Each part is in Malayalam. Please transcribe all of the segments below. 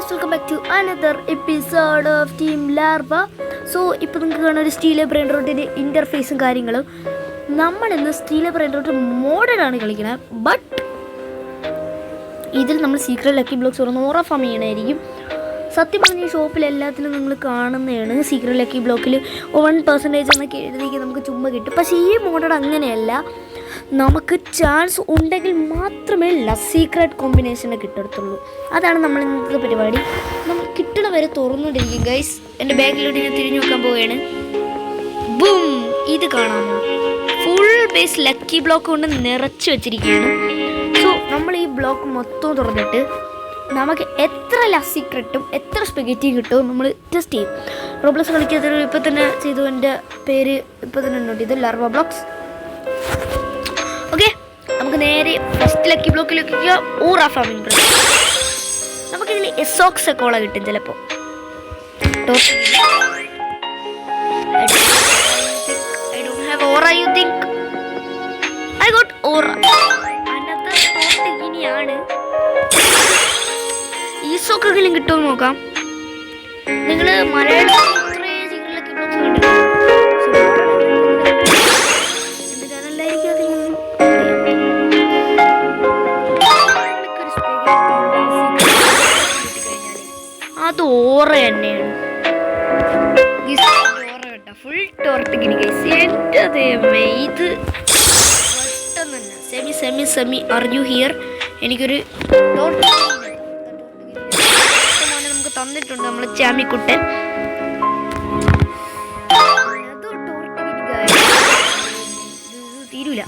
Guys, welcome back to another episode of Team Larva. So ഇപ്പോൾ നിങ്ങൾക്ക് കാണാൻ ഒരു സ്റ്റീൽ ബ്രെയിൻ റോട്ടിൻ്റെ ഇൻ്റർഫേസും കാര്യങ്ങളും. നമ്മളിന്ന് സ്റ്റീൽ ബ്രെയിൻ റോട്ട് മോഡലാണ് കളിക്കുന്നത്. ബട്ട് ഇതിൽ നമ്മൾ സീക്രട്ട് ലക്കി ബ്ലോക്സ് തുറന്ന് ഓറ ഫാം ചെയ്യണമായിരിക്കും. സത്യം പറഞ്ഞ ഈ ഷോപ്പിൽ എല്ലാത്തിലും നമ്മൾ കാണുന്നതാണ്. സീക്രട്ട് ലക്കി ബ്ലോക്കിൽ 1% എന്നൊക്കെ എഴുതിക്ക് നമുക്ക് ചുമ്മാ കിട്ടും. പക്ഷേ ഈ മോഡൽ അങ്ങനെയല്ല. നമുക്ക് ചാൻസ് ഉണ്ടെങ്കിൽ മാത്രമേ സീക്രട്ട് കോമ്പിനേഷനെ കിട്ടത്തുള്ളൂ. അതാണ് നമ്മൾ ഇന്നത്തെ പരിപാടി. നമുക്ക് കിട്ടണ വരെ തുറന്നുകൊണ്ടിരിക്കും ഗൈസ്. എൻ്റെ ബാഗിലോട്ട് ഞാൻ തിരിഞ്ഞു നോക്കാൻ പോവുകയാണ്. ബൂം! ഇത് കാണാമോ? ഫുൾ ബേസ് ലക്കി ബ്ലോക്ക് കൊണ്ട് നിറച്ച് വെച്ചിരിക്കുകയാണ്. സോ നമ്മൾ ഈ ബ്ലോക്ക് മൊത്തം തുറന്നിട്ട് നമുക്ക് എത്ര സീക്രട്ടും എത്ര സ്പെഗറ്റിയും കിട്ടും നമ്മൾ ടെസ്റ്റ് ചെയ്യും. റോബ്ലോക്സ് കളിക്കാത്തൊരു ഇപ്പോൾ തന്നെ ചെയ്തു. എൻ്റെ പേര് ഇപ്പോൾ തന്നെ നോട്ട് ചെയ്ത് ലാർവ ബ്ലോക്സ്. ഓക്കെ, നമുക്ക് നേരെ ഫസ്റ്റ് ലക്കി ബ്ലോക്കിലേക്ക് ഊറ ഫാമിംഗ് ബ്രോ. നമുക്കിതിൽ എസോക്സ് കോള കിട്ടും ചിലപ്പോൾ. I don't have aura, you think? I got aura. Another topic ഇനിയാണ്. ഈസോക്കെങ്കിലും കിട്ടുമെന്ന് നോക്കാം. നിങ്ങൾ മലയാളം അത് ഓറ തന്നെയാണ്. ഓറ കേട്ടോ, ഫുൾ ടോർട്ട് ഗിനി ഗൈസ്. എൻ്റെ ദൈവമേ, ഇത് പെട്ടെന്ന് semi semi semi are you here? എനിക്കൊരു ടോർട്ട് നമുക്ക് തന്നിട്ടുണ്ട് നമ്മൾ ചാമിക്കുട്ടൻ. തീരൂല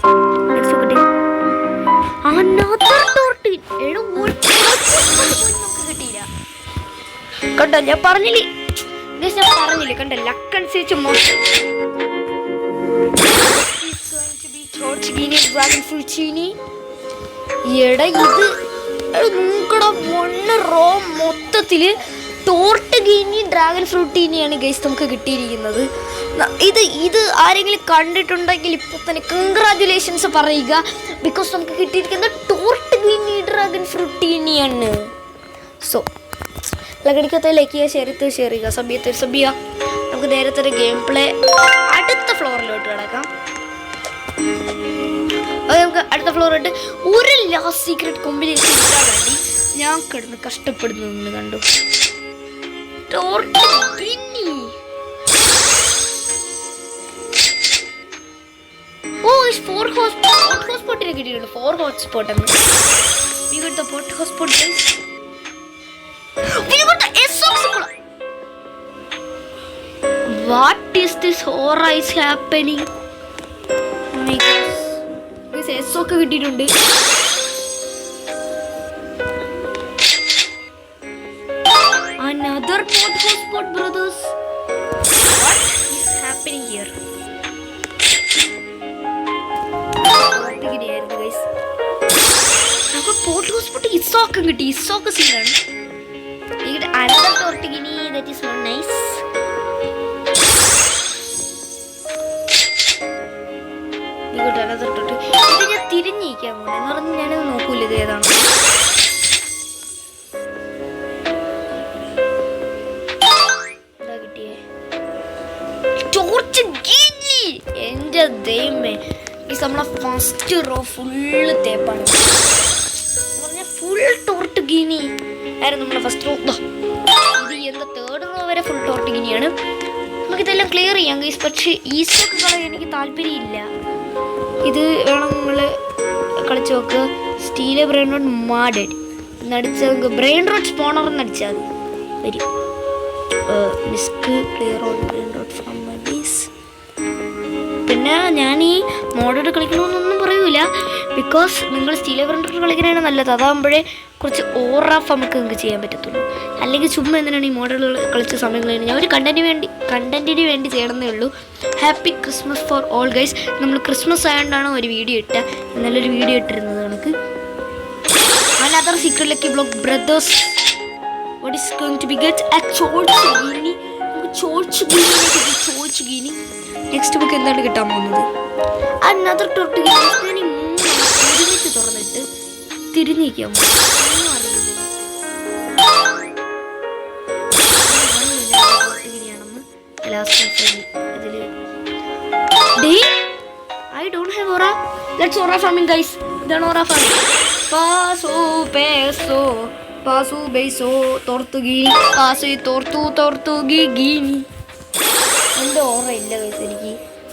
കിട്ടിയില്ല. കണ്ടോ, ഞാൻ പറഞ്ഞില്ലേ കണ്ടോ, ലക്ക് അനുസരിച്ച് എടാ ഇത് നോക്കടാ, റോ മൊത്തത്തില് ടോർട്ട് ഗീനി ഡ്രാഗൺ ഫ്രൂട്ടീനിയാണ് ഗൈസ് നമുക്ക് കിട്ടിയിരിക്കുന്നത്. ഇത് ആരെങ്കിലും കണ്ടിട്ടുണ്ടെങ്കിൽ ഇപ്പോൾ തന്നെ കൺഗ്രാജുലേഷൻസ് പറയുക. ബിക്കോസ് നമുക്ക് കിട്ടിയിരിക്കുന്നത് ടോർട്ട് ഗീനി ഡ്രാഗൺ ഫ്രൂട്ടീനിയാണ്. സോ ലക്കടിക്കത്തെ ലൈക്ക് ചെയ്യുക, ഷെയർ ചെയ്യുക, സബിയ. നമുക്ക് നേരത്തെ ഗെയിം പ്ലേ അടുത്ത ഫ്ലോറിലോട്ട് കിടക്കാം. അത് നമുക്ക് അടുത്ത ഫ്ലോറിലോട്ട് ഒരു ലാസ്റ്റ് സീക്രട്ട് കോമ്പിനേഷൻ കിട്ടാൻ വേണ്ടി ഞാൻ കിടന്ന് കഷ്ടപ്പെടുന്നു കണ്ടു. ഹോട്ട്സ്പോട്ടിനെ കിട്ടിയിട്ടുണ്ട്. 4 ഹോട്ട്സ്പോട്ട് എന്ന് hotspot. What is this horror is happening? ഒക്കെ കിട്ടിയിട്ടുണ്ട്. Another hotspot brothers. What is happening here? Guys, നമുക്ക് പോർട്ട് ഹോസ്പോട്ട് ഇസോക്ക് കിട്ടി. ഇസോക്ക് സീനാണ്. Another tortigini, that is not nice. ഇത് ഞാൻ തിരിഞ്ഞിരിക്കാൻ പോണേ എന്ന് പറഞ്ഞ് ഞാനത് നോക്കൂല ഇത് ഏതാണ്. കിട്ടിയേ എന്റെ ദൈവമേ, ഈ നമ്മളെ ഫസ്റ്റ് റോ ഫുള്ള് തേപ്പാണ്. ഫുൾ ടോർട്ട് ഗിനി ആയിരുന്നു നമ്മളെ ഫസ്റ്റ് റോ. ഇത് എന്താ തേർഡ് റോ വരെ ഫുൾ ടോർട്ട് ഗിനിയാണ്. നമുക്കിതെല്ലാം ക്ലിയർ ചെയ്യാം ഗൈസ്. പക്ഷേ ഈസ്റ്റൊക്കെ കളയാൻ എനിക്ക് താല്പര്യമില്ല. ഇത് വേണം നമ്മൾ കളിച്ച് നോക്കുക. സ്റ്റീൽ ബ്രെയിൻ റോഡ് മാഡഡ് നടിച്ച ബ്രെയിൻ റോഡ് സ്പോണർ നടിച്ചാൽ വരും. മിസ്ക് clear on brain rod from my base. പിന്നെ ഞാൻ ഈ മോഡോട് കളിക്കണമെന്നൊന്നും പറയൂല. ബിക്കോസ് നിങ്ങൾ സ്റ്റീൽ ബ്രെയിൻ റോഡ് കളിക്കാനാണ് നല്ലത്. അതാകുമ്പോഴേ കുറച്ച് ഓറാഫ് നമുക്ക് ചെയ്യാൻ പറ്റത്തുള്ളൂ. അല്ലെങ്കിൽ ചുമ്മാ എന്തിനാണ് ഈ മോഡലുകൾ കളിച്ച സമയങ്ങളിൽ ഞാൻ ഒരു കണ്ടന്റിന് വേണ്ടി ചെയ്യണമെന്നേ ഉള്ളൂ. Happy Christmas for all guys. നമ്മൾ ക്രിസ്മസ് ആയതുകൊണ്ടാണ് ഒരു വീഡിയോ നല്ലൊരു വീഡിയോ ഇട്ടിരുന്നത് കണക്ക്. Another secret lucky block brothers. What is going to be get a ചോർച്ച് ഗീനി. നെക്സ്റ്റ് ബുക്ക് എന്താണ് കിട്ടാൻ പോകുന്നത്? Another tort guinea. ഒരുമിച്ച് തുറന്നിട്ട് തിരിഞ്ഞിരിക്കാൻ I don't have aura. Let's aura farming, guys. Then aura farming. Paso, peso, paso, beso, tortugi, paso, tortugi, gini. എൻ്റെ ഓർമ്മ ഇല്ല ഗൈസ്.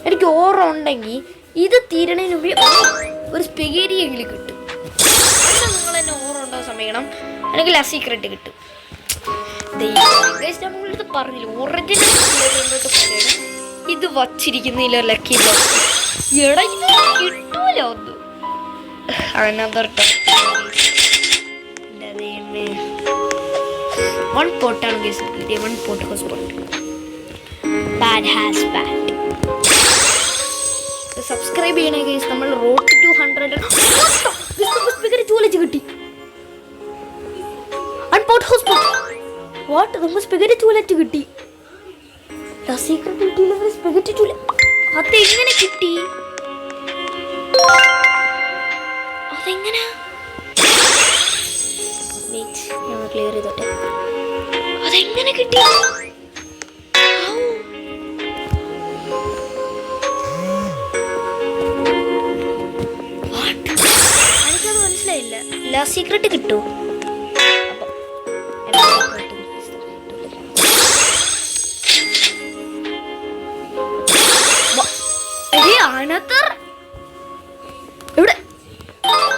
എനിക്ക് ഓർമ്മ ഉണ്ടെങ്കിൽ ഇത് തീരണതിന് മുമ്പ് ഒരു സ്പെഗേരി എങ്കിലും കിട്ടും. അങ്ങനെ നിങ്ങൾ തന്നെ ഓർമ്മ ഉണ്ടോ സമയണം, അല്ലെങ്കിൽ ആ സീക്രട്ട് കിട്ടും. ഗൈസ് നമ്മളിത് പറഞ്ഞില്ല, ഒറിജിനൽ പറയണം. ഇത് വച്ചിരിക്കുന്നില്ല ലക്കി ബോക്സ്. എടാ ഇത് കിട്ടൂല ഒന്ന്. അനദർ വൺ പോട്ടാണ് ഗൈസ് കിട്ടിയത്. One pot hotspot. Bad has bad. Subscribe ചെയ്യണേ ഗൈസ്. നമ്മൾ റോഡ് ടു 100 കിട്ടി. അൺപോട്ട് ഹോസ്പോട്ട്. വാട്ട്, നമുക്ക് സ്പെഗറ്റി ടൂലറ്റ് കിട്ടി. സ്പെഗറ്റി ടൂലറ്റ് അതെങ്ങനെ കിട്ടി? അതെങ്ങനെ ക്ലിയർ ചെയ്തോട്ടെ. അതെങ്ങനെ കിട്ടി? എനിക്കത് മനസ്സിലായില്ല. ലാസ്റ്റ് സീക്രട്ട് കിട്ടൂ.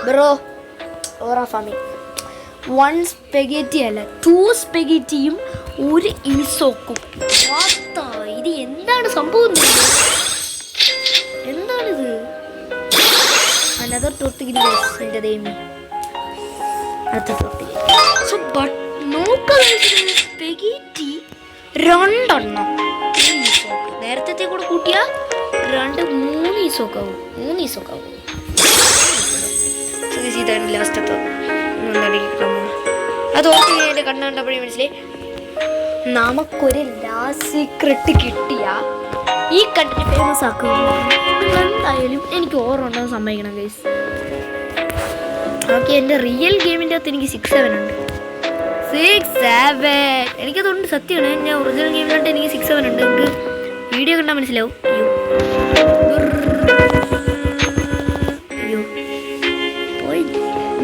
ബ്രോ ഓറ ഫാമിംഗ് 1 സ്പെഗറ്റി അല്ല 2 സ്പെഗറ്റിയും 1 ഇൻസോക്കും. ഇത് എന്താണ് സംഭവം? എന്താണിത്? അനദർ ടോർട്ടിഗിനി എൻ്റെ ദൈവമേ. അടുത്ത ടോർട്ടിഗിനി. സോ ബട്ട് നോക്കാം, സ്പെഗറ്റി 2 എണ്ണം. നേരത്തെ കൂടെ കൂട്ടിയാ 2 3 ഈസോക്കാവും. 3 ഈസോക്കാവും. ഇതാണ് ലാസ്റ്റ്. അപ്പം അത് ഓർത്ത് കണ്ണു കണ്ടപ്പോഴേ മനസ്സിലായി നമുക്കൊരു ലാസ്റ്റ് സീക്രട്ട് കിട്ടിയ ഈ കണ്ടിട്ട് ഫേമസ് ആക്കുക. എന്തായാലും എനിക്ക് ഓർമ്മ ഉണ്ടാകാൻ സമ്മതിക്കണം ഗൈസ്. ഓക്കെ, എൻ്റെ റിയൽ ഗെയിമിൻ്റെ അകത്ത് എനിക്ക് 6-7 ഉണ്ട്. 6-7 എനിക്കതുകൊണ്ട് സത്യമാണ്. ഞാൻ ഒറിജിനൽ ഗെയിമിലോട്ട് എനിക്ക് 6-7 ഉണ്ട്. നമുക്ക് വീഡിയോ കണ്ടാൽ മനസ്സിലാവും.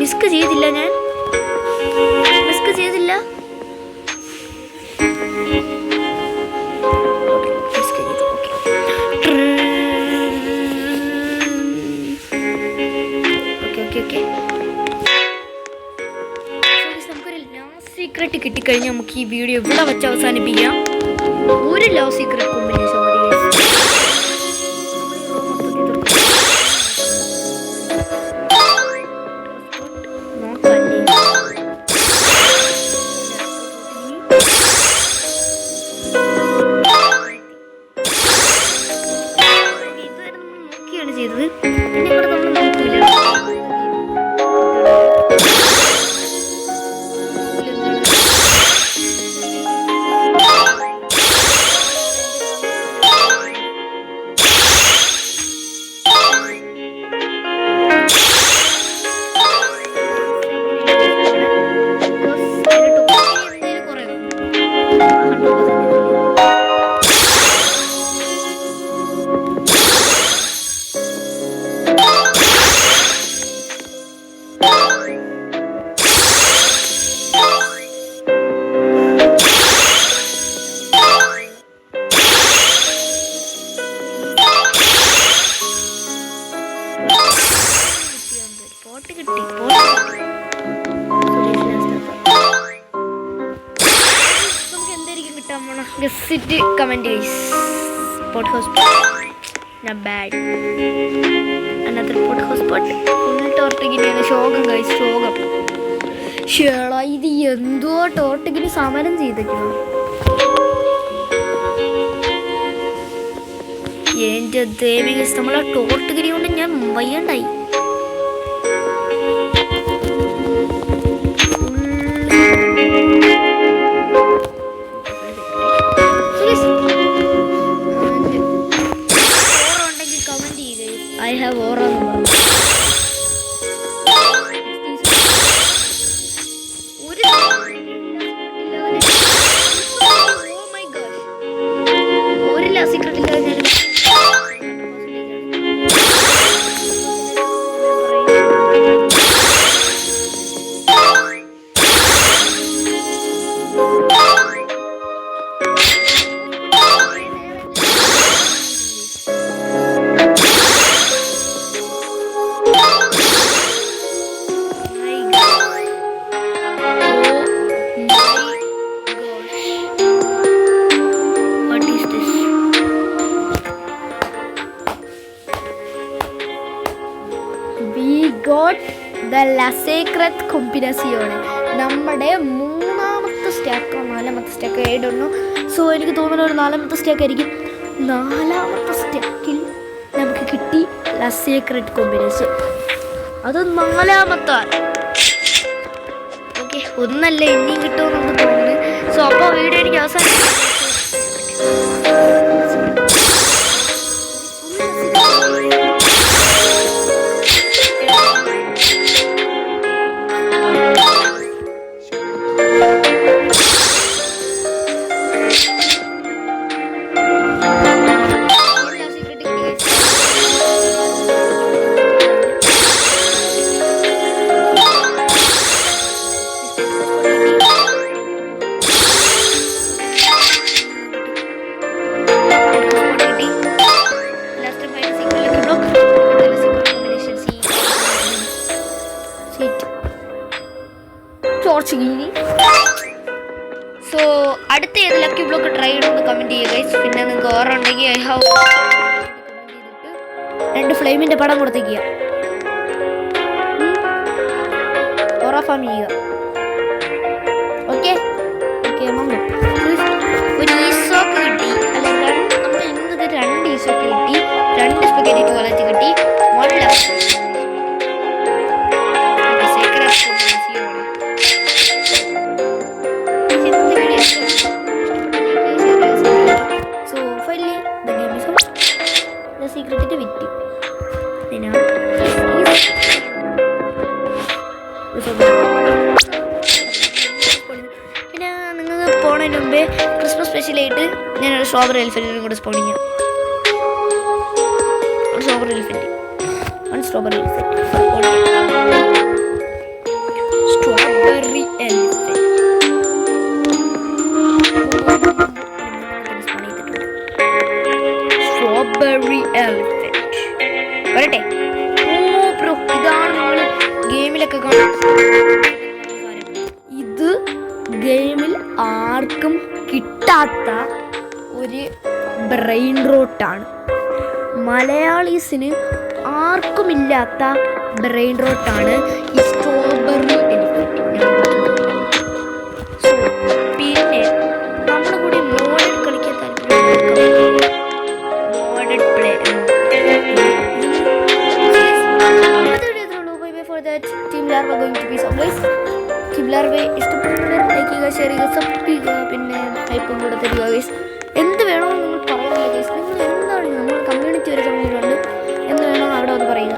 മിസ്ക് ചെയ്തില്ല, ഞാൻ മിസ്ക് ചെയ്തില്ല. നമുക്കൊരു ലാസ്റ്റ് സീക്രട്ട് കിട്ടിക്കഴിഞ്ഞാൽ നമുക്ക് ഈ വീഡിയോ ഇവിടെ വെച്ച് അവസാനിപ്പിക്കാം. ഒരു ലാസ്റ്റ് സീക്രട്ട് കോമ്പിനേഷൻ മതി. ചെയ്തത് ഇവിടെ നമ്മൾ നോക്കൂല. Comment guys. Pot hotspot. Not bad. Another pot hotspot. Full tortigini shogam guys. Shogam. Shela idi endo tortigini samaram cheyidekku. Ente deving is namala tortigini kondu njan vayyandai. I have aura. Oh my gosh. ലാ സീക്രട്ട് കോമ്പിനേഷനാണ് നമ്മുടെ മൂന്നാമത്തെ സ്റ്റാക്കോ നാലാമത്തെ സ്റ്റാക്കോ ഏടുന്നു. സോ എനിക്ക് തോന്നുന്ന ഒരു നാലാമത്തെ സ്റ്റാക്ക് ആയിരിക്കും. നാലാമത്തെ സ്റ്റാക്കിൽ നമുക്ക് കിട്ടി ലാ സീക്രട്ട് കോമ്പിനേഷൻ. അത് നാലാമത്തെ. ഓക്കെ, ഒന്നല്ല ഇനിയും കിട്ടുമെന്ന് തോന്നുന്നു. സോ അപ്പോൾ വീഡിയോ എനിക്ക് അവസാനം സോ അടുത്ത ഏത് ലക്കി ബ്ലോക്ക് ട്രൈ ചെയ്യണമെന്ന് കമൻറ്റ് ചെയ്യുക ഗൈസ്. പിന്നെ നിങ്ങൾക്ക് ഓർമ്മയുണ്ടെങ്കിൽ ഐ ഹാവ് രണ്ട് ഫ്ലെയിമിൻ്റെ പടം കൊടുത്തേക്കുക. ഓറാഫാം ചെയ്യുക. ഓക്കെ ഓക്കെ മമ്മു ഒരു ഈസോക്ക് കിട്ടി. അല്ല നമ്മൾ ഇന്നത് 2 ഈസോക്ക് കിട്ടി, 2 സ്പെഗറ്റി ടോയ്ലറ്റ് കിട്ടി, 1 ലക്ഷം. സീക്രട്ടിട്ട് വിറ്റ് പിന്നെ നിങ്ങൾക്ക് പോണതിന് മുമ്പേ ക്രിസ്മസ് സ്പെഷ്യലായിട്ട് ഞാനൊരു സ്ട്രോബെറി എലിഫൻറ്റിനും കൂടെ സ്പോൺ ചെയ്യാം. ഒരു സ്ട്രോബെറി എലിഫൻറ്റ് സ്ട്രോബെറി എലിഫൻറ്റ് വരട്ടെ. ഓ ബ്രോ, ഇതാണ് നമ്മൾ ഗെയിമിലൊക്കെ കാണുന്നത്. ഇത് ഗെയിമിൽ ആർക്കും കിട്ടാത്ത ഒരു ബ്രെയിൻ റോട്ടാണ്. മലയാളീസിന് ആർക്കുമില്ലാത്ത ബ്രെയിൻ റോട്ടാണ് ഈ സ്ട്രോബെറി എലിഫന്റ്. പിന്നെ നമ്മുടെ കൂടി മോഡൽ കളിക്കാൻ താല്പര്യം model play team larva going to be so guys. Team larva ഇഷ്ടപ്പെടുന്നവർ ലൈക്ക് ചെയ്യുക, ഷെയർ ചെയ്യുക, സബ്സ്ക്രൈബ് ചെയ്യുക, പിന്നെ ഹൈപ്പും കൂടെ തരിക ഗൈസ്. എന്ത് വേണമെന്ന് നിങ്ങൾ പറയുന്നില്ല ഗൈസ്. നിങ്ങൾ എന്താണ് നമ്മൾ കമ്മ്യൂണിറ്റി ഒരു കമ്മ്യൂണിറ്റി എന്ത് വേണോ അവിടെ ഒന്ന് പറയുക.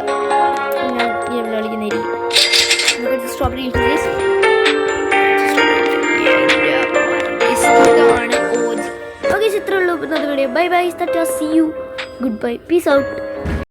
ഞാൻ ഗെയിമിൽ കളിക്കുന്നതായിരിക്കും. നമുക്ക് സ്ട്രോബെറി ഗൈസ് ഇതാണ് ഓജി. ഓക്കെ, ഇത്രയുള്ളൂ ഇന്നത്തെ video. Bye bye, tata, see you, good bye, peace out.